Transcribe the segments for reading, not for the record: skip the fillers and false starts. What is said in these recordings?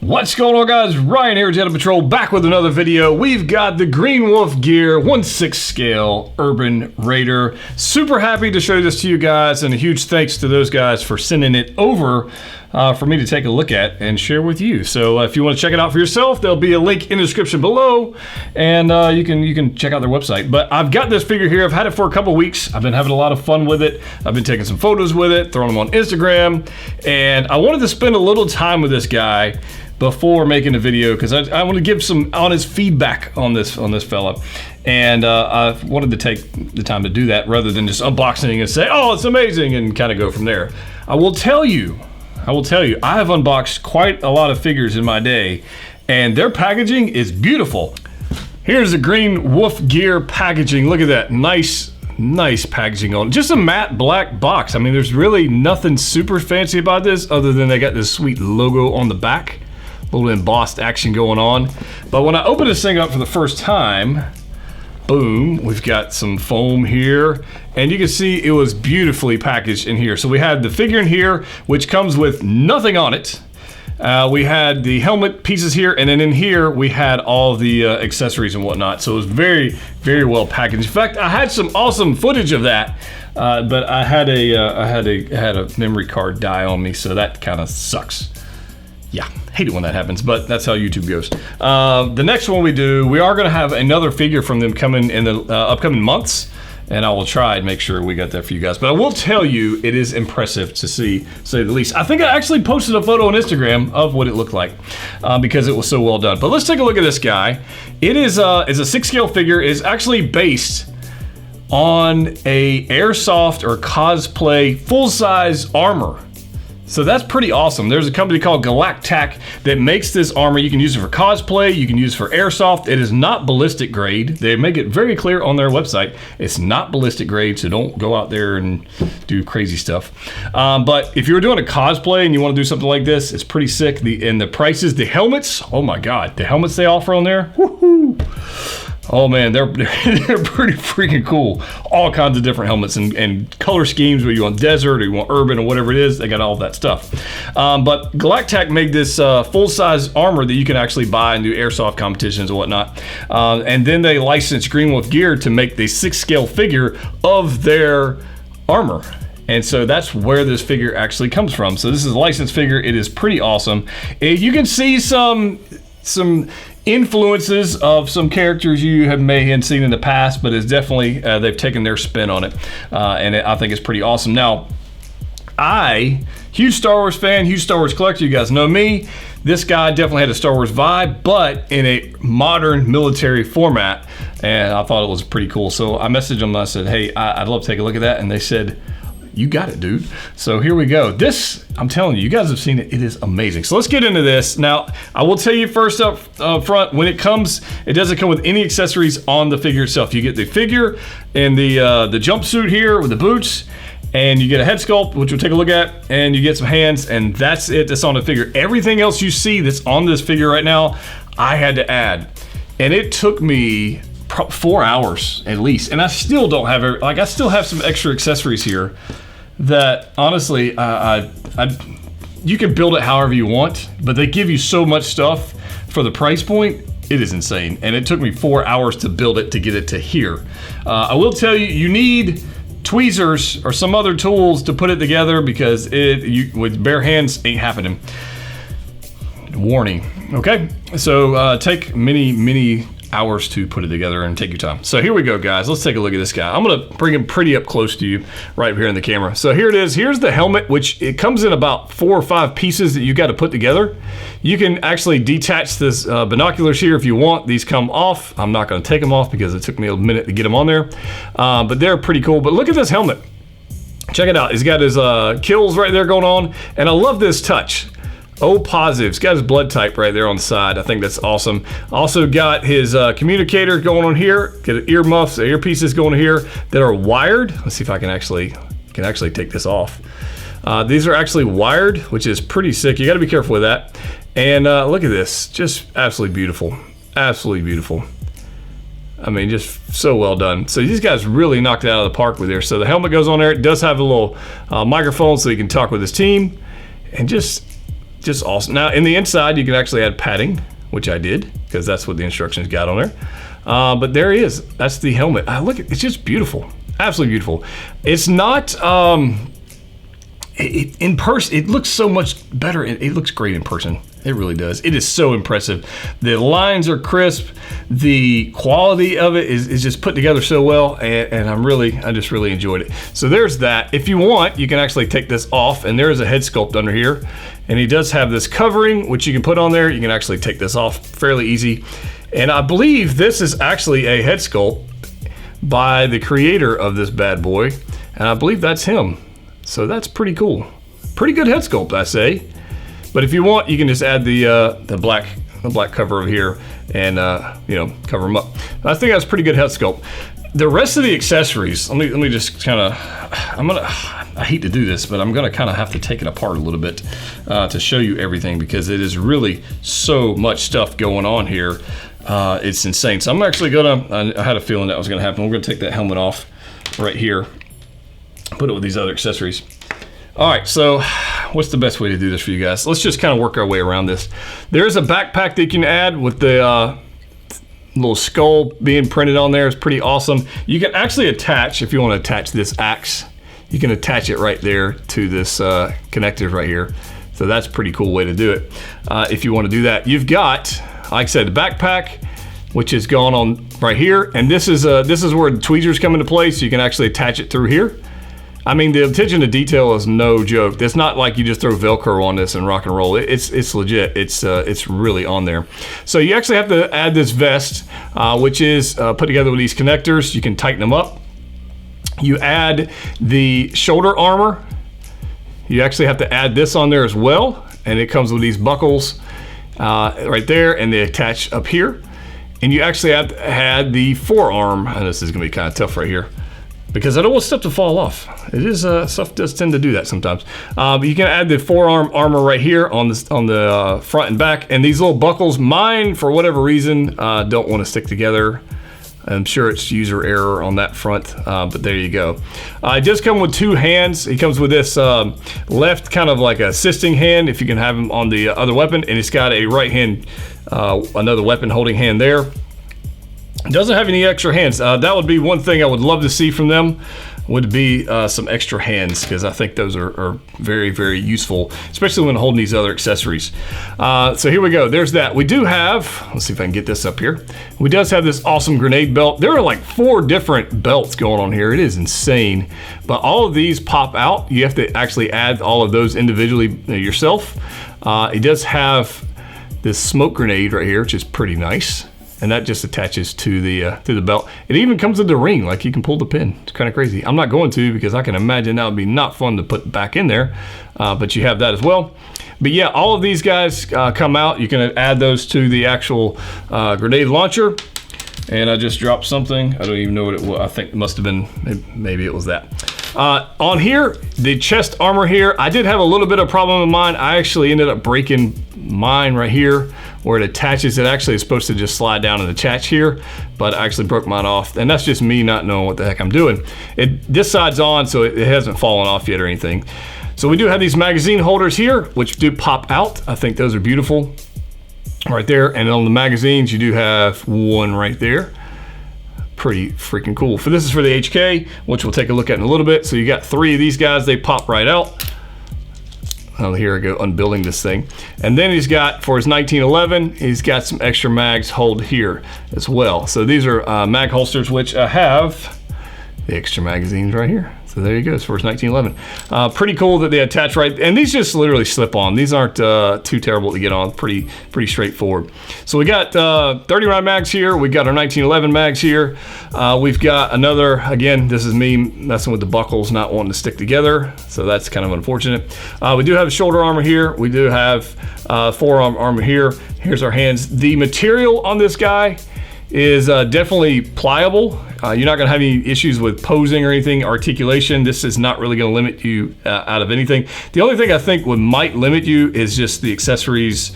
What's going on, guys? Ryan here, Jedha Patrol, back with another video. We've got the Green Wolf Gear 1/6 scale Urban Raider. Super happy to show this to you guys, and a huge thanks to those guys for sending it over for me to take a look at and share with you. So if you want to check it out for yourself, there'll be a link in the description below, and you can check out their website. But I've got this figure here. I've had it for a couple weeks. I've been having a lot of fun with it. I've been taking some photos with it, throwing them on Instagram, and I wanted to spend a little time with this guy before making a video because I want to give some honest feedback on this fella, and I wanted to take the time to do that rather than just unboxing and say, oh, it's amazing, and kind of go from there. I will tell you, I have unboxed quite a lot of figures in my day, and their packaging is beautiful. Here's the Green Wolf Gear packaging. Look at that, nice packaging on it. Just a matte black box. I mean, there's really nothing super fancy about this other than they got this sweet logo on the back. A little embossed action going on. But when I open this thing up for the first time, boom, we've got some foam here, and you can see it was beautifully packaged in here. So we had the figure in here, which comes with nothing on it. We had the helmet pieces here, and then in here we had all the accessories and whatnot. So it was very, very well packaged. In fact, I had some awesome footage of that, but I had a memory card die on me, so that kind of sucks. Yeah, hate it when that happens, but that's how YouTube goes. The next one we are going to have another figure from them coming in the upcoming months, and I will try and make sure we got that for you guys. But I will tell you, it is impressive to see, to say the least. I think I actually posted a photo on Instagram of what it looked like because it was so well done. But let's take a look at this guy. It is a 6 scale figure. It is actually based on a airsoft or cosplay full-size armor. So that's pretty awesome. There's a company called Galac-Tac that makes this armor. You can use it for cosplay, you can use it for airsoft. It is not ballistic grade. They make it very clear on their website. It's not ballistic grade, so don't go out there and do crazy stuff. But if you're doing a cosplay and you want to do something like this, it's pretty sick. And the prices, the helmets, oh my God, the helmets they offer on there, woohoo! Oh man, they're pretty freaking cool. All kinds of different helmets and color schemes, whether you want desert or you want urban or whatever it is, they got all that stuff. But Galac-Tac made this full-size armor that you can actually buy and do airsoft competitions and whatnot. And then they licensed Green Wolf Gear to make the 6 scale figure of their armor. And so that's where this figure actually comes from. So this is a licensed figure. It is pretty awesome. You can see some influences of some characters you may have seen in the past, but it's definitely they've taken their spin on it, and I think it's pretty awesome. Now, huge Star Wars fan, huge Star Wars collector. You guys know me. This guy definitely had a Star Wars vibe, but in a modern military format, and I thought it was pretty cool. So I messaged them and I said, hey, I'd love to take a look at that, and they said, you got it, dude. So here we go. This, I'm telling you, you guys have seen it. It is amazing. So let's get into this. Now, I will tell you first up front, when it comes, it doesn't come with any accessories on the figure itself. You get the figure and the jumpsuit here with the boots, and you get a head sculpt, which we'll take a look at, and you get some hands, and that's it. That's on the figure. Everything else you see that's on this figure right now, I had to add. And it took me 4 hours at least, and I still don't have I still have some extra accessories here that honestly you can build it however you want, but they give you so much stuff for the price point. It is insane, and it took me 4 hours to build it to get it to here. I will tell you, you need tweezers or some other tools to put it together because with bare hands ain't happening. Warning. Okay, so take many hours to put it together, and take your time. So here we go, guys. Let's take a look at this guy. I'm gonna bring him pretty up close to you right here in the camera. So here it is. Here's the helmet, which it comes in about 4 or 5 pieces that you got to put together. You can actually detach this binoculars here if you want. These come off. I'm not gonna take them off because it took me a minute to get them on there, but they're pretty cool. But look at this helmet. Check it out. He's got his kills right there going on, and I love this touch. O positive. He's got his blood type right there on the side. I think that's awesome. Also got his communicator going on here. Got earmuffs, earpieces going here that are wired. Let's see if I can actually take this off. These are actually wired, which is pretty sick. You got to be careful with that. And look at this, just absolutely beautiful. Absolutely beautiful. I mean, just so well done. So these guys really knocked it out of the park with there. So the helmet goes on there. It does have a little microphone so he can talk with his team, and just just awesome. Now in the inside, you can actually add padding, which I did because that's what the instructions got on there. But there he is. That's the helmet. Look, it's just beautiful. Absolutely beautiful. It's not, in person, it looks so much better. It looks great in person. It really does. It is so impressive. The lines are crisp. The quality of it is just put together so well, and I just really enjoyed it. So there's that. If you want, you can actually take this off, and there is a head sculpt under here. And he does have this covering, which you can put on there. You can actually take this off fairly easy. And I believe this is actually a head sculpt by the creator of this bad boy. And I believe that's him. So that's pretty cool. Pretty good head sculpt, I say. But if you want, you can just add the black cover over here and you know, cover them up. I think that's pretty good head sculpt. The rest of the accessories, let me just kind of, I hate to do this, but I'm gonna kind of have to take it apart a little bit to show you everything, because it is really so much stuff going on here. It's insane. So I'm actually gonna, I had a feeling that was gonna happen. We're gonna take that helmet off right here, put it with these other accessories. All right, so what's the best way to do this for you guys? Let's just kind of work our way around this. There's a backpack that you can add with the little skull being printed on there. It's pretty awesome. You can actually attach, if you want to attach this axe, you can attach it right there to this connectors right here. So that's a pretty cool way to do it. If you want to do that, you've got, like I said, the backpack, which is going on right here. And this is where the tweezers come into play, so you can actually attach it through here. I mean, the attention to detail is no joke. It's not like you just throw Velcro on this and rock and roll. It's legit. It's really on there. So you actually have to add this vest, which is put together with these connectors. You can tighten them up. You add the shoulder armor. You actually have to add this on there as well, and it comes with these buckles right there, and they attach up here. And you actually have to add the forearm, and this is gonna be kind of tough right here, because I don't want stuff to fall off. It is, stuff does tend to do that sometimes. But you can add the forearm armor right here on the front and back, and these little buckles, mine, for whatever reason, don't want to stick together. I'm sure it's user error on that front, but there you go. It does come with two hands. It comes with this left kind of like assisting hand, if you can have him on the other weapon, and it's got a right hand, another weapon holding hand there. It doesn't have any extra hands. That would be one thing I would love to see from them, would be some extra hands, because I think those are very, very useful, especially when holding these other accessories. So here we go. There's that. We do have, let's see if I can get this up here. We does have this awesome grenade belt. There are like 4 different belts going on here. It is insane. But all of these pop out. You have to actually add all of those individually yourself. It does have this smoke grenade right here, which is pretty nice. And that just attaches to the belt. It even comes with the ring, like you can pull the pin. It's kind of crazy. I'm not going to, because I can imagine that would be not fun to put back in there, but you have that as well. But yeah, all of these guys come out. You can add those to the actual grenade launcher. And I just dropped something. I don't even know what it was. I think it must have been, maybe it was that. On here, the chest armor here, I did have a little bit of problem with mine. I actually ended up breaking mine right here where it attaches. It actually is supposed to just slide down and attach here, but I actually broke mine off, and that's just me not knowing what the heck I'm doing. This side's on, so it hasn't fallen off yet or anything. So we do have these magazine holders here, which do pop out. I think those are beautiful right there. And on the magazines, you do have one right there. Pretty freaking cool. This is for the HK, which we'll take a look at in a little bit. So you got 3 of these guys, they pop right out. Oh, here I go, unbuilding this thing. And then he's got, for his 1911, he's got some extra mags hold here as well. So these are mag holsters, which have the extra magazines right here. So there you go, it's for his 1911. Pretty cool that they attach right, and these just literally slip on. These aren't too terrible to get on, pretty straightforward. So we got 30 round mags here, we got our 1911 mags here. We've got another, again, this is me messing with the buckles, not wanting to stick together, so that's kind of unfortunate. We do have shoulder armor here, we do have forearm armor here. Here's our hands. The material on this guy is definitely pliable. You're not gonna have any issues with posing or anything. Articulation, this is not really gonna limit you out of anything. The only thing I think might limit you is just the accessories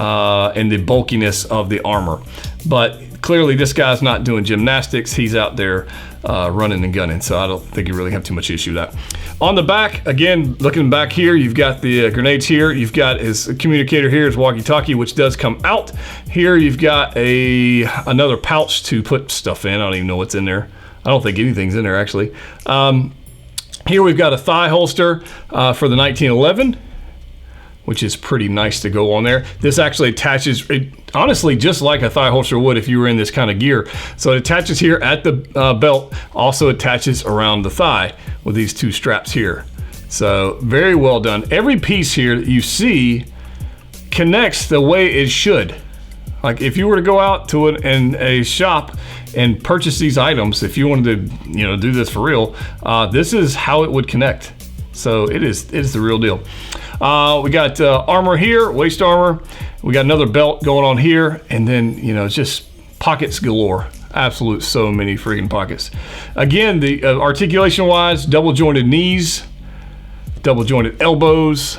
and the bulkiness of the armor. But clearly this guy's not doing gymnastics. He's out there running and gunning, so I don't think you really have too much issue with that. On the back, again, looking back here, you've got the grenades here. You've got his communicator here, his walkie-talkie, which does come out. Here you've got another pouch to put stuff in. I don't even know what's in there. I don't think anything's in there, actually. Here we've got a thigh holster for the 1911, which is pretty nice to go on there. This actually attaches, honestly, just like a thigh holster would if you were in this kind of gear. So it attaches here at the belt, also attaches around the thigh with these two straps here. So very well done. Every piece here that you see connects the way it should. Like if you were to go out to a shop and purchase these items, if you wanted to, do this for real, this is how it would connect. So it is the real deal. We got armor here, waist armor. We got another belt going on here, and then it's just pockets galore. Absolute, so many freaking pockets. Again, the articulation wise, double jointed knees, double jointed elbows,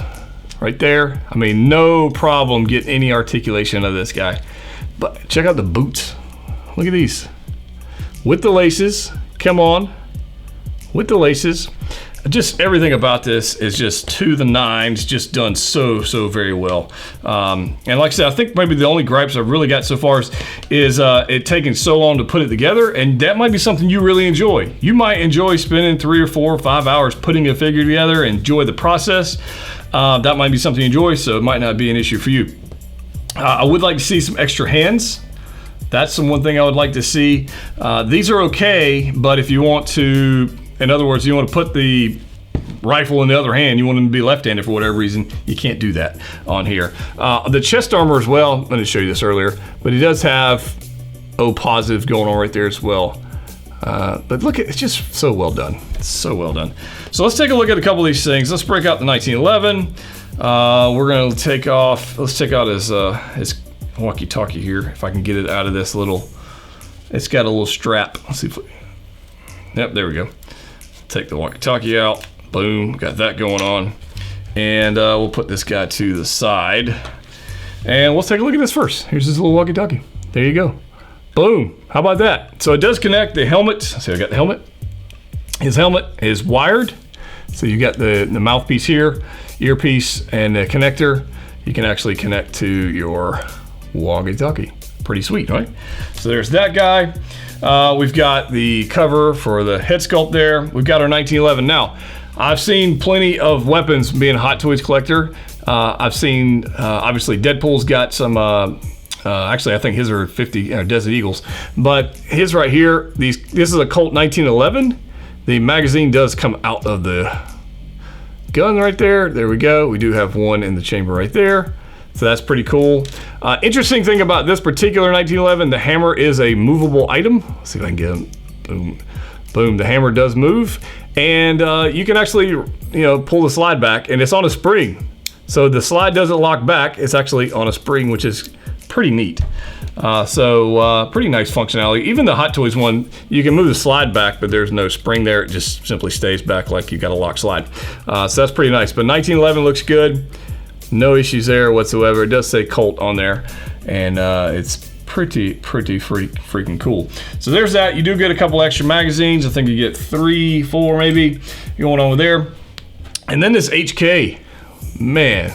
right there. I mean, no problem getting any articulation of this guy. But check out the boots. Look at these. With the laces, come on. With the laces. Just everything about this is just to the nines, just done so very well. And like I said, I think maybe the only gripes I've really got so far is it taking so long to put it together, and that might be something you really enjoy. You might enjoy spending 3 or 4 or 5 hours putting a figure together, enjoy the process. That might be something you enjoy, so it might not be an issue for you. I would like to see some extra hands. That's one thing I would like to see. These are okay, but if you want to, in other words, you want to put the rifle in the other hand, you want them to be left-handed for whatever reason, you can't do that on here. The chest armor as well, I didn't show you this earlier, but he does have O positive going on right there as well. But look, it's just so well done. It's so well done. So let's take a look at a couple of these things. Let's break out the 1911. We're gonna take off, let's take out his walkie-talkie here, if I can get it out of this little, it's got a little strap. Let's see if yep, there we go. Take the walkie-talkie out, boom, got that going on. And we'll put this guy to the side. And let's take a look at this first. Here's this little walkie-talkie. There you go. Boom, how about that? So it does connect the helmet. See, I got the helmet. His helmet is wired. So you got the mouthpiece here, earpiece, and the connector. You can actually connect to your walkie-talkie. Pretty sweet, right? So there's that guy. We've got the cover for the head sculpt there. We've got our 1911. Now, I've seen plenty of weapons being a Hot Toys collector. I've seen, obviously, Deadpool's got some, actually, I think his are 50 Desert Eagles. But his right here, this is a Colt 1911. The magazine does come out of the gun right there. There we go. We do have one in the chamber right there. So that's pretty cool. Interesting thing about this particular 1911, the hammer is a movable item. Let's see if I can get him. Boom, boom. The hammer does move, and you can actually, pull the slide back, and it's on a spring. So the slide doesn't lock back. It's actually on a spring, which is pretty neat. Pretty nice functionality. Even the Hot Toys one, you can move the slide back, but there's no spring there. It just simply stays back like you got a lock slide. So that's pretty nice. But 1911 looks good. No issues there whatsoever. It does say Colt on there, and it's pretty freaking cool. So there's that. You do get a couple extra magazines. I think you get 3, 4 maybe going on with there. And then this HK, man,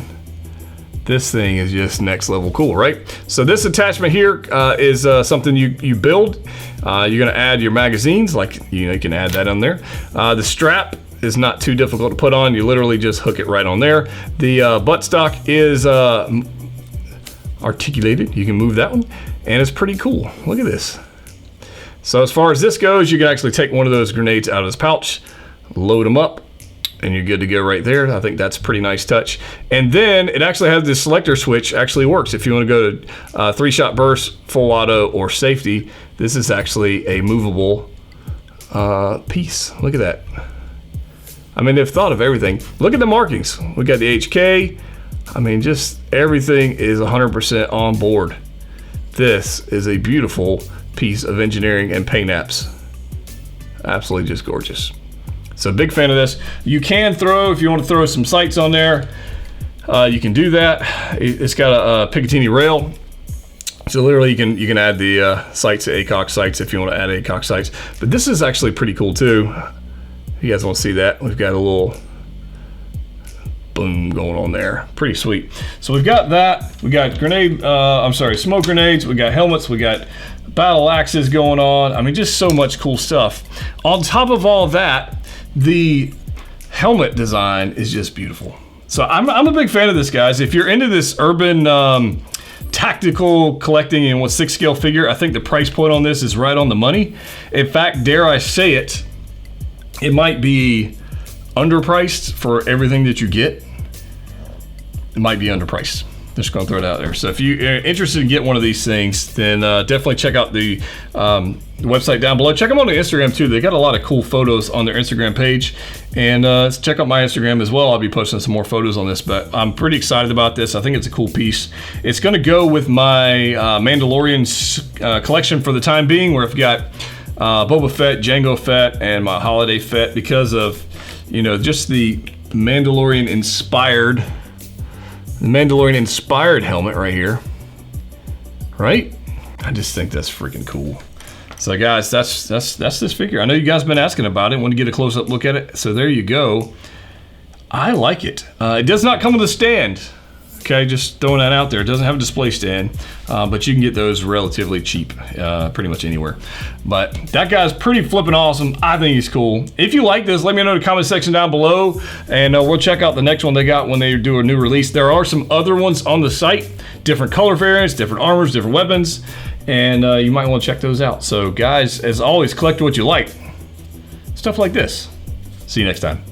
this thing is just next level cool, right? So this attachment here is something you build. You're gonna add your magazines, like you can add that on there. The strap is not too difficult to put on. You literally just hook it right on there. The buttstock is articulated. You can move that one, and it's pretty cool. Look at this. So as far as this goes, you can actually take one of those grenades out of this pouch, load them up, and you're good to go right there. I think that's a pretty nice touch. And then it actually has this selector switch, actually works. If you want to go to 3-shot burst, full auto, or safety, this is actually a movable piece. Look at that. I mean, they've thought of everything. Look at the markings. We got the HK. I mean, just everything is 100% on board. This is a beautiful piece of engineering and paint apps. Absolutely just gorgeous. So big fan of this. You can throw, if you want to throw some sights on there, you can do that. It's got a Picatinny rail. So literally you can add the sights to ACOG sights if you want to add ACOG sights. But this is actually pretty cool too. If you guys want to see that, we've got a little boom going on there. Pretty sweet. So we've got that. We got smoke grenades. We got helmets. We got battle axes going on. I mean, just so much cool stuff. On top of all that, the helmet design is just beautiful. So I'm a big fan of this, guys. If you're into this urban tactical collecting and 6 scale figure, I think the price point on this is right on the money. In fact, dare I say it, it might be underpriced for everything that you get. It might be underpriced. Just gonna throw it out there. So if you're interested in getting one of these things, then definitely check out the website down below. Check them on the Instagram too. They got a lot of cool photos on their Instagram page. And check out my Instagram as well. I'll be posting some more photos on this, but I'm pretty excited about this. I think it's a cool piece. It's gonna go with my Mandalorian collection for the time being, where I've got Boba Fett, Jango Fett, and my Holiday Fett, because of, you know, just the Mandalorian inspired helmet right here, right? I just think that's freaking cool. So guys, that's this figure. I know you guys have been asking about it. Want to get a close-up look at it. So there you go. I like it. It does not come with a stand. Okay, just throwing that out there. It doesn't have a display stand, but you can get those relatively cheap, pretty much anywhere. But that guy's pretty flipping awesome. I think he's cool. If you like this, let me know in the comment section down below, and we'll check out the next one they got when they do a new release. There are some other ones on the site, different color variants, different armors, different weapons, and you might want to check those out. So guys, as always, collect what you like. Stuff like this. See you next time.